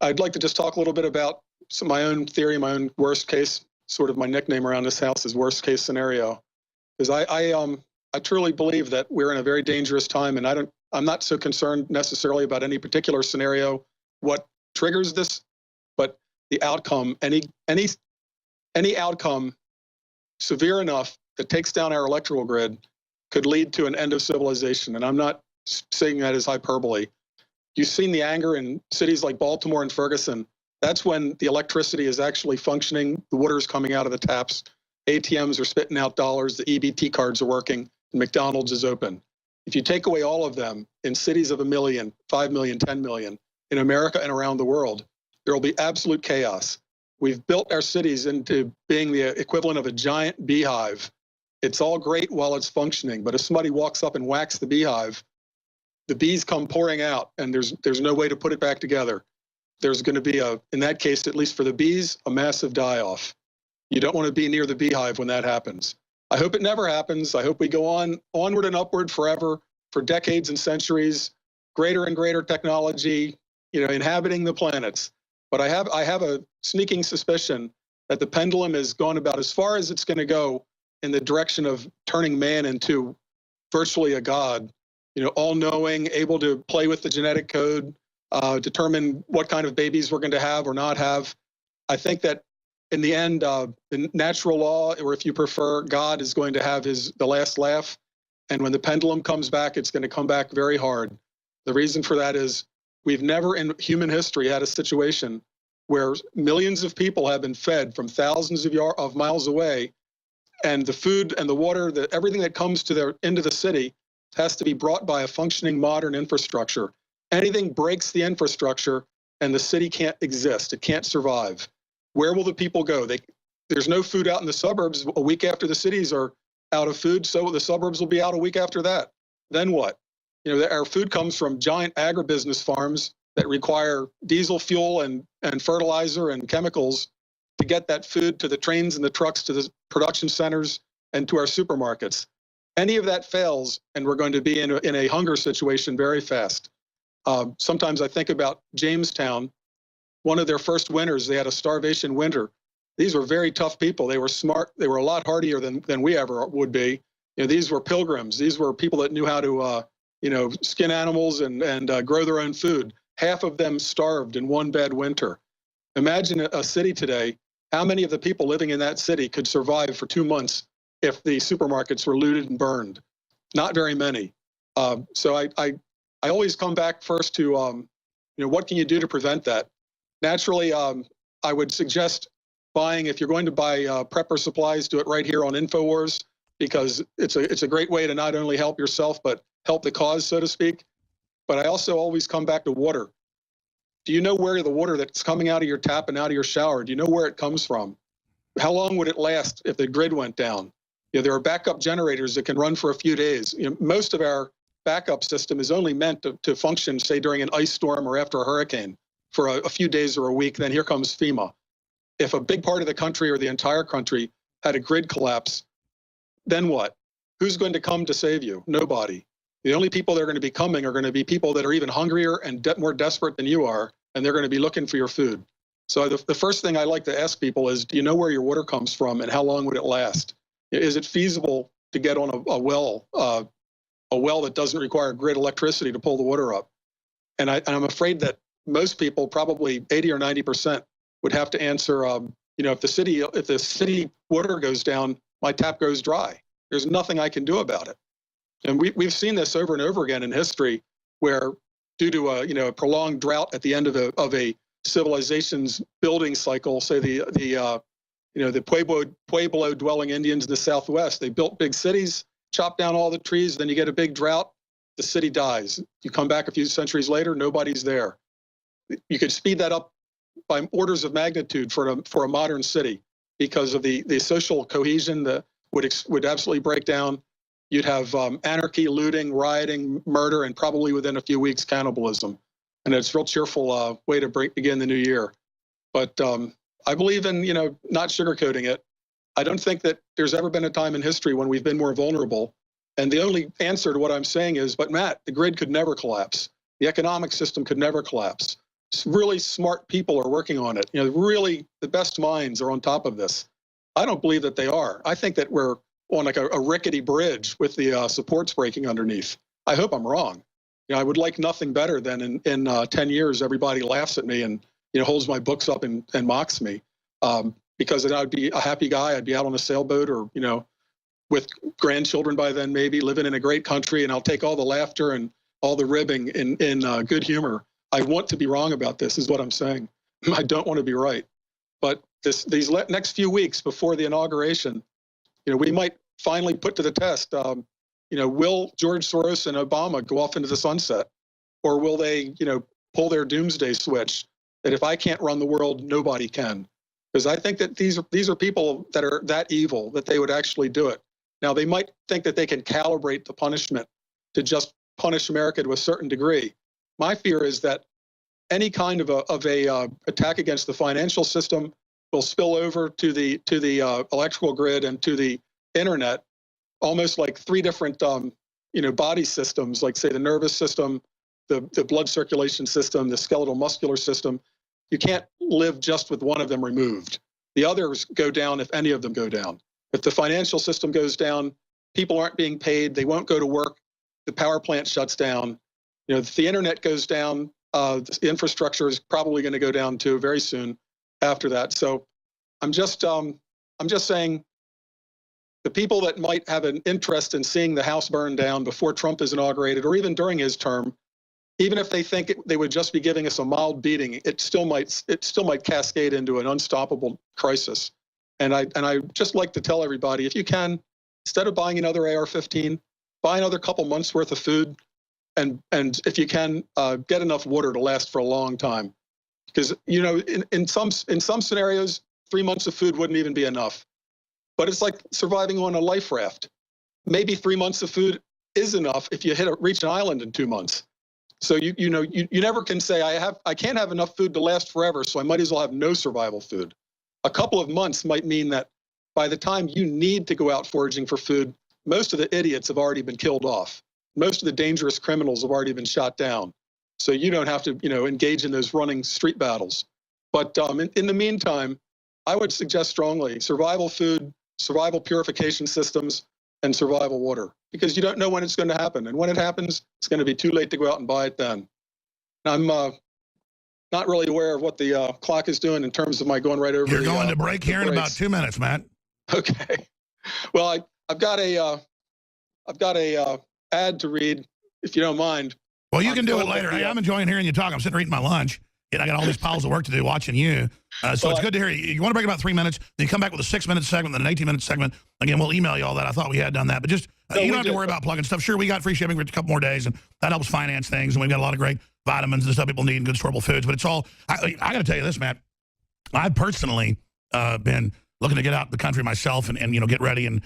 I'd like to just talk a little bit about my own theory, my own worst case, sort of my nickname around this house is worst case scenario. Because I truly believe that we're in a very dangerous time, and I'm not so concerned necessarily about any particular scenario, what triggers this, but the outcome, any outcome severe enough that takes down our electrical grid could lead to an end of civilization. And I'm not saying that as hyperbole. You've seen the anger in cities like Baltimore and Ferguson. That's when the electricity is actually functioning, the water is coming out of the taps, ATMs are spitting out dollars, the EBT cards are working, and McDonald's is open. If you take away all of them in cities of 1 million, 5 million, 10 million, in America and around the world, there will be absolute chaos. We've built our cities into being the equivalent of a giant beehive. It's all great while it's functioning, but if somebody walks up and whacks the beehive, the bees come pouring out, and there's no way to put it back together. There's going to be in that case, at least for the bees, a massive die-off. You don't want to be near the beehive when that happens. I hope it never happens. I hope we go onward and upward forever, for decades and centuries, greater and greater technology, inhabiting the planets. But I have a sneaking suspicion that the pendulum has gone about as far as it's going to go in the direction of turning man into virtually a god, all-knowing, able to play with the genetic code, determine what kind of babies we're going to have or not have. I think that in the end, the natural law, or if you prefer, God is going to have the last laugh. And when the pendulum comes back, it's going to come back very hard. The reason for that is we've never in human history had a situation where millions of people have been fed from thousands of miles away, and the food and the water, everything that comes into the city has to be brought by a functioning modern infrastructure. Anything breaks the infrastructure and the city can't exist. It can't survive. Where will the people go? There's no food out in the suburbs a week after the cities are out of food, so the suburbs will be out a week after that. Then what? Our food comes from giant agribusiness farms that require diesel fuel and fertilizer and chemicals to get that food to the trains and the trucks, to the production centers, and to our supermarkets. Any of that fails, and we're going to be in a hunger situation very fast. Sometimes I think about Jamestown. One of their first winters, they had a starvation winter. These were very tough people. They were smart. They were a lot hardier than we ever would be. These were pilgrims. These were people that knew how to, skin animals and grow their own food. Half of them starved in one bad winter. Imagine a city today. How many of the people living in that city could survive for 2 months if the supermarkets were looted and burned? Not very many. So I always come back first to, what can you do to prevent that? Naturally, I would suggest buying, if you're going to buy prepper supplies, do it right here on InfoWars, because it's a great way to not only help yourself, but help the cause, so to speak. But I also always come back to water. Do you know where the water that's coming out of your tap and out of your shower, do you know where it comes from? How long would it last if the grid went down? There are backup generators that can run for a few days. Most of our backup system is only meant to function, say, during an ice storm or after a hurricane for a few days or a week. Then here comes FEMA. If a big part of the country or the entire country had a grid collapse, then what? Who's going to come to save you? Nobody. The only people that are going to be coming are going to be people that are even hungrier and more desperate than you are, and they're going to be looking for your food. So the first thing I like to ask people is, do you know where your water comes from and how long would it last? Is it feasible to get on a well that doesn't require grid electricity to pull the water up? And I'm afraid that most people, probably 80 or 90%, would have to answer, if the city water goes down, my tap goes dry. There's nothing I can do about it. And we've seen this over and over again in history, where due to a prolonged drought at the end of a civilization's building cycle, say the Pueblo dwelling Indians in the Southwest, they built big cities, chopped down all the trees, then you get a big drought, the city dies. You come back a few centuries later, nobody's there. You could speed that up by orders of magnitude for a modern city, because of the social cohesion that would absolutely break down. You'd have anarchy, looting, rioting, murder, and probably within a few weeks, cannibalism. And it's a real cheerful way to begin the new year. But I believe in, not sugarcoating it. I don't think that there's ever been a time in history when we've been more vulnerable. And the only answer to what I'm saying is, but Matt, the grid could never collapse. The economic system could never collapse. really smart people are working on it. Really the best minds are on top of this. I don't believe that they are. I think that we're on like a rickety bridge with the supports breaking underneath. I hope I'm wrong. I would like nothing better than in 10 years, everybody laughs at me and, holds my books up and mocks me. Because then I'd be a happy guy. I'd be out on a sailboat or, with grandchildren by then, maybe living in a great country, and I'll take all the laughter and all the ribbing in good humor. I want to be wrong about this is what I'm saying. I don't want to be right. But these next few weeks before the inauguration, we might finally put to the test, will George Soros and Obama go off into the sunset? Or will they, pull their doomsday switch that if I can't run the world, nobody can? Because I think that these are people that are that evil that they would actually do it. Now, they might think that they can calibrate the punishment to just punish America to a certain degree. My fear is that any kind of a attack against the financial system will spill over to the electrical grid and to the internet, almost like three different body systems, like say the nervous system, the blood circulation system, the skeletal muscular system. You can't live just with one of them removed. The others go down if any of them go down. If the financial system goes down, people aren't being paid, they won't go to work, the power plant shuts down. If the internet goes down, the infrastructure is probably going to go down too very soon after that. So I'm just saying the people that might have an interest in seeing the house burn down before Trump is inaugurated or even during his term, even if they think they would just be giving us a mild beating, it still might cascade into an unstoppable crisis. And I just like to tell everybody, if you can, instead of buying another AR-15, buy another couple months worth of food, and if you can, get enough water to last for a long time. Because in some scenarios, 3 months of food wouldn't even be enough. But it's like surviving on a life raft. Maybe 3 months of food is enough if you reach an island in 2 months. So you never can say I can't have enough food to last forever, so I might as well have no survival food. A couple of months might mean that by the time you need to go out foraging for food, most of the idiots have already been killed off. Most of the dangerous criminals have already been shot down. So you don't have to engage in those running street battles. But in the meantime, I would suggest strongly survival food, survival purification systems, and survival water, because you don't know when it's going to happen. And when it happens, it's going to be too late to go out and buy it then. I'm not really aware of what the clock is doing in terms of my going right over. You're going to break here in about 2 minutes, Matt. Okay. Well, I've got a ad to read, if you don't mind. Well, you can do it later. Hey, I'm enjoying hearing you talk. I'm sitting reading my lunch, and I got all these piles of work to do watching you. So it's good to hear you. You want to break about 3 minutes, then you come back with a 6-minute segment, then an 18-minute segment. Again, we'll email you all that. I thought we had done that, but just you don't have to worry about plugging stuff. Sure, we got free shipping for a couple more days, and that helps finance things, and we've got a lot of great vitamins and stuff people need and good storable foods. But it's all, I got to tell you this, Matt. I've personally been looking to get out the country myself and get ready, and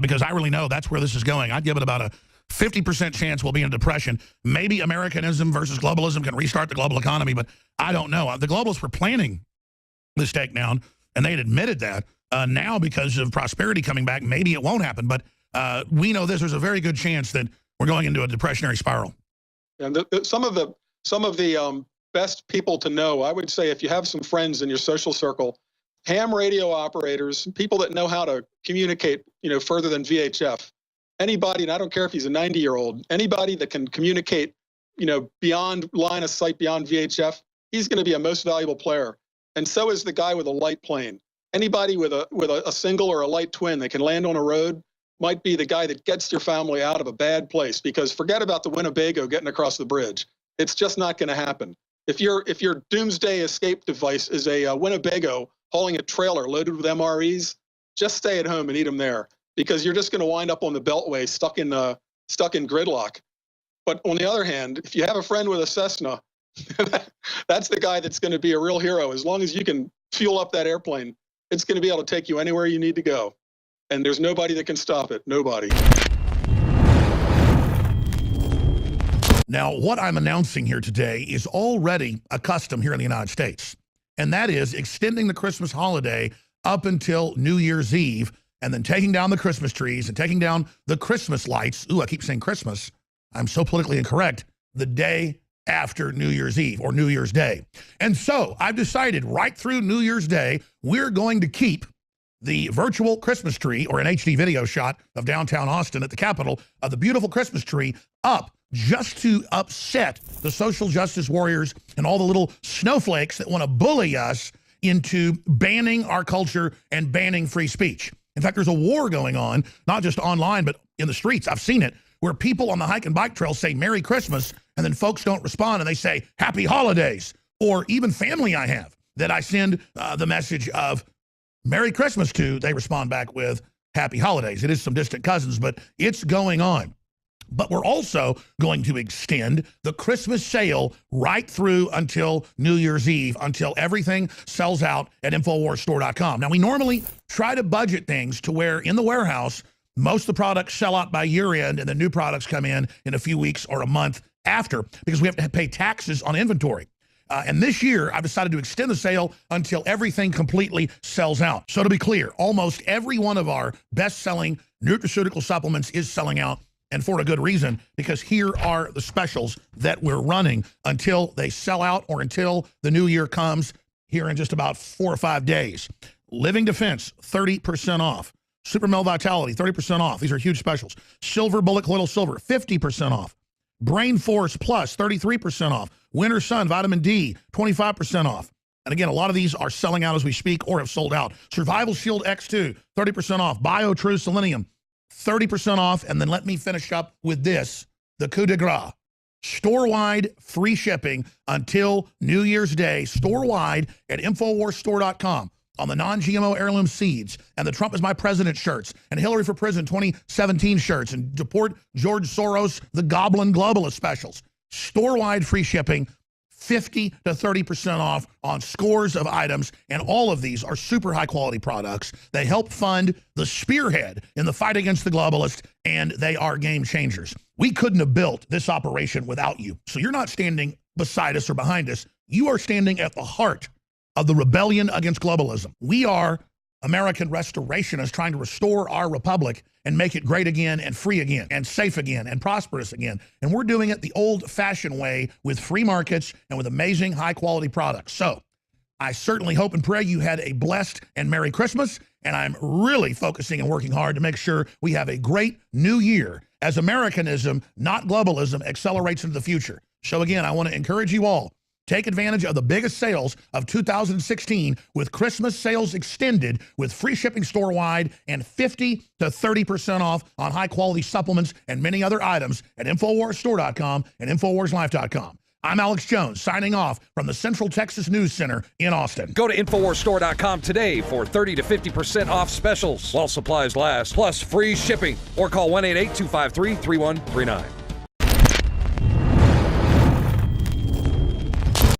because I really know that's where this is going. I'd give it about a 50% chance we'll be in a depression. Maybe Americanism versus globalism can restart the global economy, but I don't know. The globalists were planning this takedown, and they had admitted that. Now, because of prosperity coming back, maybe it won't happen. But we know this. There's a very good chance that we're going into a depressionary spiral. And some of the best people to know, I would say, if you have some friends in your social circle, ham radio operators, people that know how to communicate, further than VHF. Anybody, and I don't care if he's a 90-year-old, anybody that can communicate, beyond line of sight, beyond VHF, he's going to be a most valuable player. And so is the guy with a light plane. Anybody with a single or a light twin that can land on a road might be the guy that gets your family out of a bad place, because forget about the Winnebago getting across the bridge. It's just not going to happen. If your doomsday escape device is a Winnebago hauling a trailer loaded with MREs, just stay at home and eat them there, because you're just going to wind up on the Beltway stuck in gridlock. But on the other hand, if you have a friend with a Cessna, that's the guy that's going to be a real hero. As long as you can fuel up that airplane, it's going to be able to take you anywhere you need to go. And there's nobody that can stop it. Nobody. Now, what I'm announcing here today is already a custom here in the United States, and that is extending the Christmas holiday up until New Year's Eve, and then taking down the Christmas trees and taking down the Christmas lights. Ooh, I keep saying Christmas. I'm so politically incorrect. The day after New Year's Eve or New Year's Day. And so I've decided right through New Year's Day, we're going to keep the virtual Christmas tree, or an HD video shot of downtown Austin at the Capitol of the beautiful Christmas tree up, just to upset the social justice warriors and all the little snowflakes that want to bully us into banning our culture and banning free speech. In fact, there's a war going on, not just online, but in the streets. I've seen it, where people on the hike and bike trail say Merry Christmas, and then folks don't respond and they say Happy Holidays. Or even family I have that I send the message of Merry Christmas to, they respond back with Happy Holidays. It is some distant cousins, but it's going on. But we're also going to extend the Christmas sale right through until New Year's Eve, until everything sells out at InfoWarsStore.com. Now, we normally try to budget things to where in the warehouse, most of the products sell out by year end, and the new products come in a few weeks or a month after, because we have to pay taxes on inventory. And this year, I've decided to extend the sale until everything completely sells out. So to be clear, almost every one of our best-selling nutraceutical supplements is selling out, and for a good reason, because here are the specials that we're running until they sell out or until the new year comes here in just about 4 or 5 days. Living Defense, 30% off. Super Male Vitality, 30% off. These are huge specials. Silver Bullet Colloidal Silver, 50% off. Brain Force Plus, 33% off. Winter Sun Vitamin D, 25% off. And again, a lot of these are selling out as we speak or have sold out. Survival Shield X2, 30% off. BioTrue Selenium, 30% off. And then let me finish up with this, the coup de grace. Store-wide free shipping until New Year's Day, store-wide at InfoWarsStore.com on the non-GMO heirloom seeds and the Trump is my president shirts and Hillary for Prison 2017 shirts and Deport George Soros, the Goblin Globalist specials. Store-wide free shipping, 50 to 30% off on scores of items, and all of these are super high-quality products. They help fund the spearhead in the fight against the globalists, and they are game changers. We couldn't have built this operation without you. So you're not standing beside us or behind us. You are standing at the heart of the rebellion against globalism. We are American restorationists trying to restore our republic and make it great again and free again and safe again and prosperous again. And we're doing it the old-fashioned way with free markets and with amazing high-quality products. So I certainly hope and pray you had a blessed and Merry Christmas, and I'm really focusing and working hard to make sure we have a great new year as Americanism, not globalism, accelerates into the future. So again, I want to encourage you all, take advantage of the biggest sales of 2016 with Christmas sales extended with free shipping store-wide and 50 to 30% off on high-quality supplements and many other items at InfoWarsStore.com and InfoWarsLife.com. I'm Alex Jones, signing off from the Central Texas News Center in Austin. Go to InfoWarsStore.com today for 30 to 50% off specials while supplies last, plus free shipping, or call 1-888-253-3139.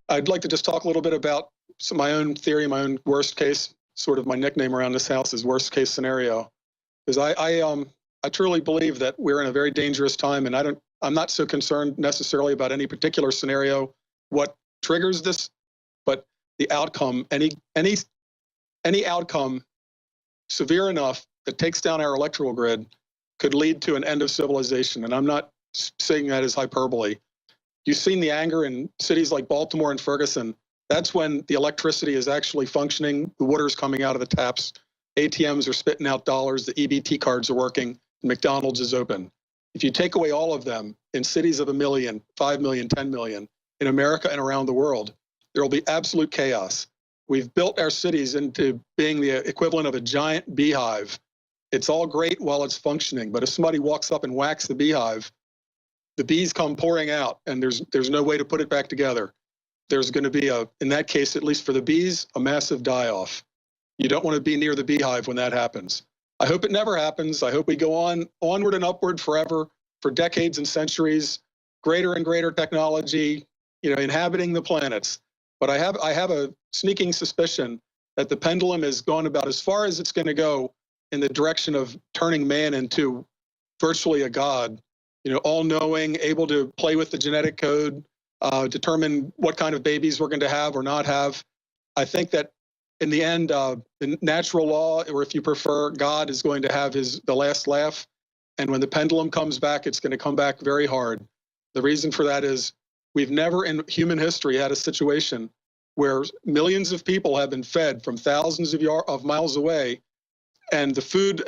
I'd like to just talk a little bit about my own theory, my own worst case, sort of my nickname around this house is worst case scenario. Because I truly believe that we're in a very dangerous time, and I'm not so concerned necessarily about any particular scenario, what triggers this, but the outcome, any outcome severe enough that takes down our electrical grid could lead to an end of civilization. And I'm not saying that as hyperbole. You've seen the anger in cities like Baltimore and Ferguson. That's when the electricity is actually functioning. The water's coming out of the taps. ATMs are spitting out dollars. The EBT cards are working. And McDonald's is open. If you take away all of them in cities of 1 million, 5 million, 10 million, in America and around the world, there will be absolute chaos. We've built our cities into being the equivalent of a giant beehive. It's all great while it's functioning, but if somebody walks up and whacks the beehive, the bees come pouring out, and there's no way to put it back together. There's going to be in that case, at least for the bees, a massive die-off. You don't want to be near the beehive when that happens. I hope it never happens. I hope we go onward and upward forever, for decades and centuries, greater and greater technology, inhabiting the planets. But I have a sneaking suspicion that the pendulum has gone about as far as it's going to go in the direction of turning man into virtually a god. All-knowing, able to play with the genetic code, determine what kind of babies we're going to have or not have. I think that in the end, the natural law, or if you prefer, God is going to have the last laugh. And when the pendulum comes back, it's going to come back very hard. The reason for that is We've never in human history had a situation where millions of people have been fed from thousands of miles away, and the food